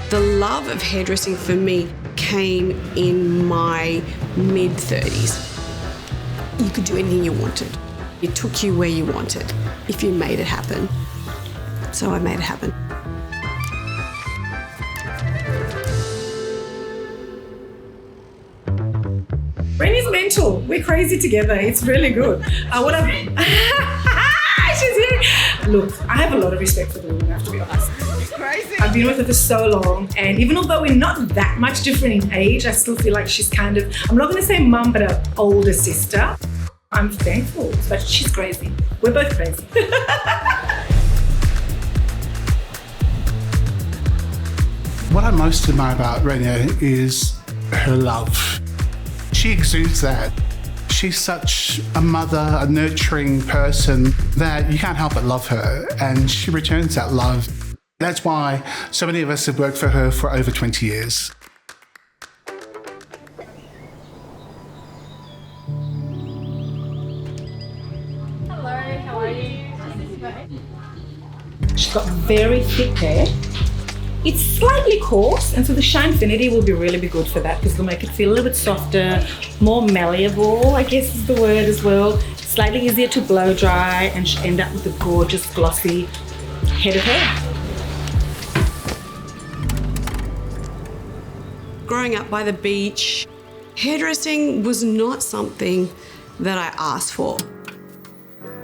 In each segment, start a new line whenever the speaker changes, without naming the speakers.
The love of hairdressing for me came in my mid-30s. You could do anything you wanted. It took you where you wanted if you made it happen. So I made it happen.
Renya's mental. We're crazy together. It's really good. She's here. Look, I have a lot of respect for the woman, I have to be honest.
Crazy.
I've been with her for so long, and even although we're not that much different in age, I still feel like she's kind of, I'm not going to say mum, but an older sister. I'm thankful, but she's crazy. We're both crazy.
What I most admire about Renya is her love. She exudes that. She's such a mother, a nurturing person that you can't help but love her, and she returns that love. That's why so many of us have worked for her for over 20 years.
Hello, how are you?
She's got very thick hair. It's slightly coarse, and so the Shinefinity will really be good for that because it'll make it feel a little bit softer, more malleable, I guess is the word as well. Slightly easier to blow dry, and she'll end up with a gorgeous, glossy head of hair.
Growing up by the beach, hairdressing was not something that I asked for.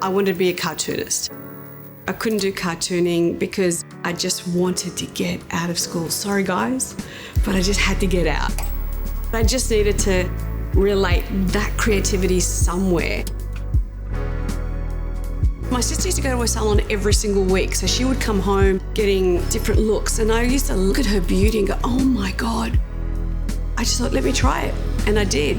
I wanted to be a cartoonist. I couldn't do cartooning because I just wanted to get out of school. Sorry guys, but I just had to get out. I just needed to relate that creativity somewhere. My sister used to go to a salon every single week, so she would come home getting different looks, and I used to look at her beauty and go, oh my God. I just thought, let me try it, and I did.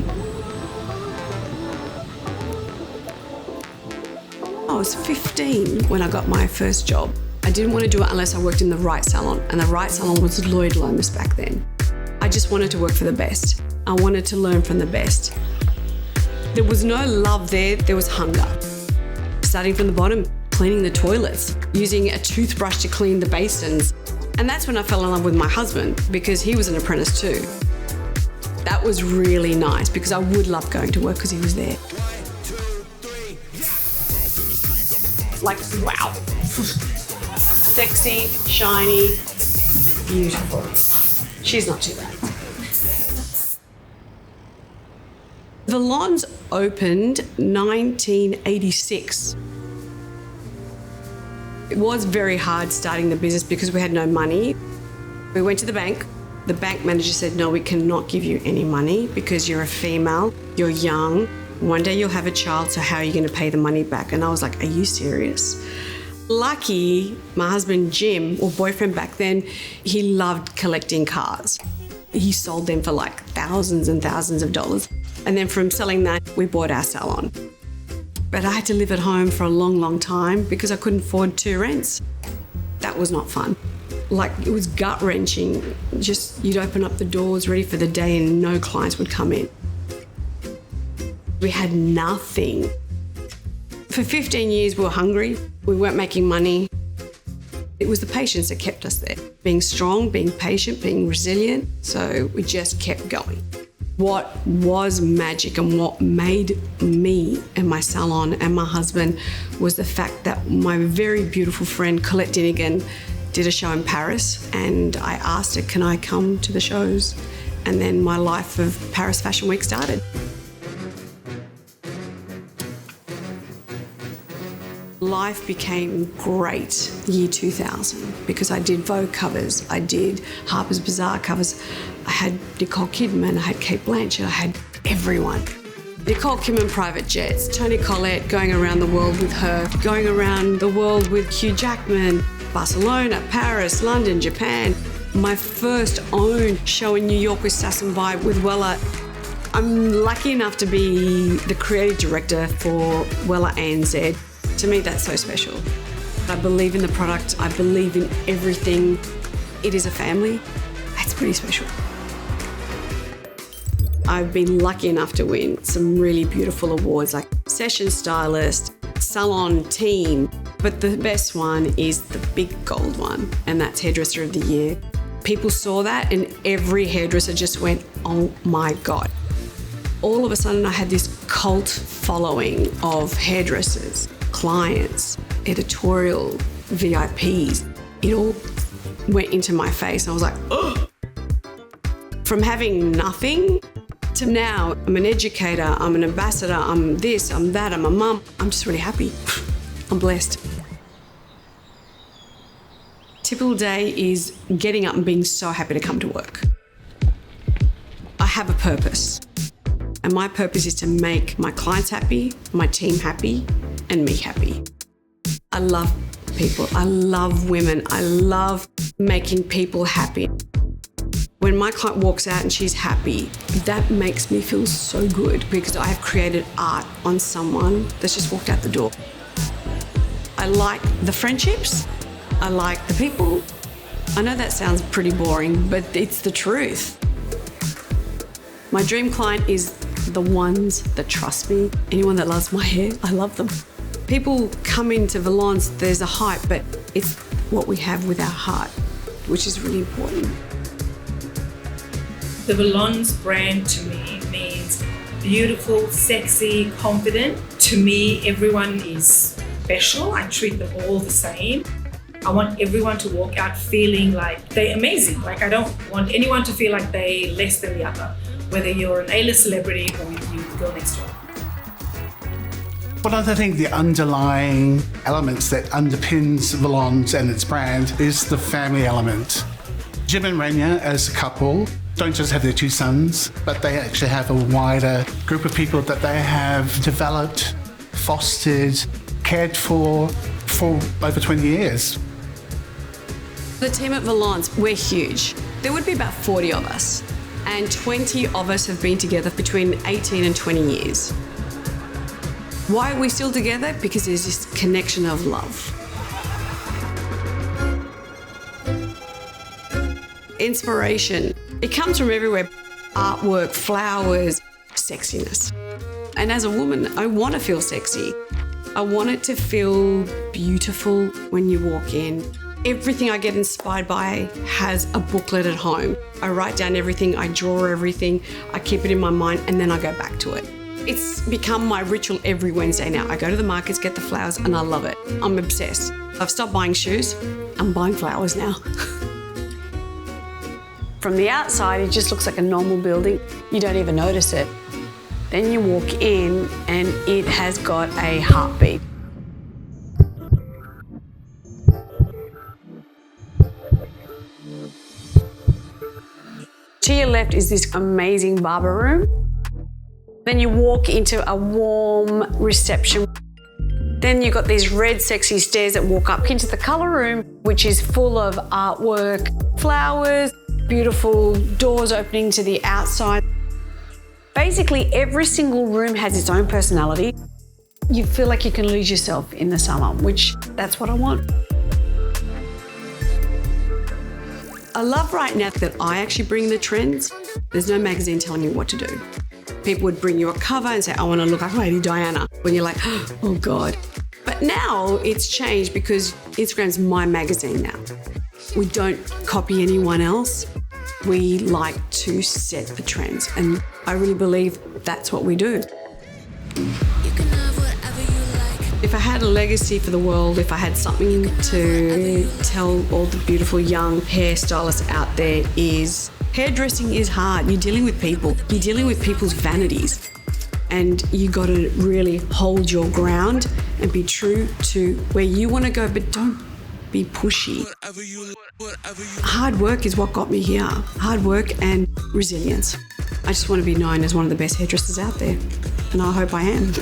I was 15 when I got my first job. I didn't want to do it unless I worked in the R.I.S.E salon, and the R.I.S.E salon was Lloyd Lomas back then. I just wanted to work for the best. I wanted to learn from the best. There was no love there, there was hunger. Starting from the bottom, cleaning the toilets, using a toothbrush to clean the basins. And that's when I fell in love with my husband, because he was an apprentice too. That was really nice because I would love going to work because he was there. Like, wow. Sexy, shiny, beautiful. She's not too bad. The Lons opened 1986. It was very hard starting the business because we had no money. We went to the bank. The bank manager said, no, we cannot give you any money because you're a female, you're young, one day you'll have a child, so how are you going to pay the money back? And I was like, are you serious? Lucky, my husband Jim, or boyfriend back then, he loved collecting cars. He sold them for like thousands and thousands of dollars. And then from selling that, we bought our salon. But I had to live at home for a long, long time because I couldn't afford 2 rents. That was not fun. Like, it was gut-wrenching. Just, you'd open up the doors ready for the day and no clients would come in. We had nothing. For 15 years, we were hungry. We weren't making money. It was the patience that kept us there. Being strong, being patient, being resilient. So we just kept going. What was magic and what made me and my salon and my husband was the fact that my very beautiful friend Colette Dinnigan did a show in Paris, and I asked her, can I come to the shows? And then my life of Paris Fashion Week started. Life became great year 2000 because I did Vogue covers, I did Harper's Bazaar covers, I had Nicole Kidman, I had Kate Blanchett, I had everyone. Nicole Kidman private jets, Toni Collette going around the world with her, going around the world with Hugh Jackman, Barcelona, Paris, London, Japan. My first own show in New York with Sass and Vibe with Wella. I'm lucky enough to be the creative director for Wella ANZ. To me, that's so special. I believe in the product. I believe in everything. It is a family. That's pretty special. I've been lucky enough to win some really beautiful awards like Session Stylist, Salon Team, but the best one is the big gold one, and that's Hairdresser of the Year. People saw that and every hairdresser just went, oh my God. All of a sudden I had this cult following of hairdressers, clients, editorial, VIPs. It all went into my face. I was like, ugh. From having nothing to now, I'm an educator, I'm an ambassador, I'm this, I'm that, I'm a mum. I'm just really happy. I'm blessed. Typical day is getting up and being so happy to come to work. I have a purpose, and my purpose is to make my clients happy, my team happy, and me happy. I love people. I love women. I love making people happy. When my client walks out and she's happy, that makes me feel so good because I have created art on someone that's just walked out the door. I like the friendships. I like the people. I know that sounds pretty boring, but it's the truth. My dream client is the ones that trust me. Anyone that loves my hair, I love them. People come into Valons, there's a hype, but it's what we have with our heart, which is really important.
The Valons brand to me means beautiful, sexy, confident. To me, everyone is special. I treat them all the same. I want everyone to walk out feeling like they're amazing. Like I don't want anyone to feel like they're less than the other, whether you're an A-list celebrity or you go next door.
One of the underlying elements that underpins Valons and its brand is the family element. Jim and Renya as a couple don't just have their two sons, but they actually have a wider group of people that they have developed, fostered, cared for over 20 years.
The team at Valons, we're huge. There would be about 40 of us, and 20 of us have been together between 18 and 20 years. Why are we still together? Because there's this connection of love. Inspiration. It comes from everywhere. Artwork, flowers, sexiness. And as a woman, I want to feel sexy. I want it to feel beautiful when you walk in. Everything I get inspired by has a booklet at home. I write down everything, I draw everything, I keep it in my mind, and then I go back to it. It's become my ritual every Wednesday now. I go to the markets, get the flowers, and I love it. I'm obsessed. I've stopped buying shoes. I'm buying flowers now. From the outside, it just looks like a normal building. You don't even notice it. Then you walk in and it has got a heartbeat. To your left is this amazing barber room. Then you walk into a warm reception. Then you've got these red sexy stairs that walk up into the colour room, which is full of artwork, flowers, beautiful doors opening to the outside. Basically, every single room has its own personality. You feel like you can lose yourself in the salon, which that's what I want. I love right now that I actually bring the trends. There's no magazine telling me what to do. People would bring you a cover and say, I want to look like Lady Diana, when you're like, oh God. But now it's changed because Instagram's my magazine now. We don't copy anyone else. We like to set the trends, and I really believe that's what we do. If I had a legacy for the world, if I had something to tell all the beautiful young hairstylists out there, is hairdressing is hard. You're dealing with people. You're dealing with people's vanities. And you got to really hold your ground and be true to where you want to go, but don't be pushy. Hard work is what got me here. Hard work and resilience. I just want to be known as one of the best hairdressers out there, and I hope I am.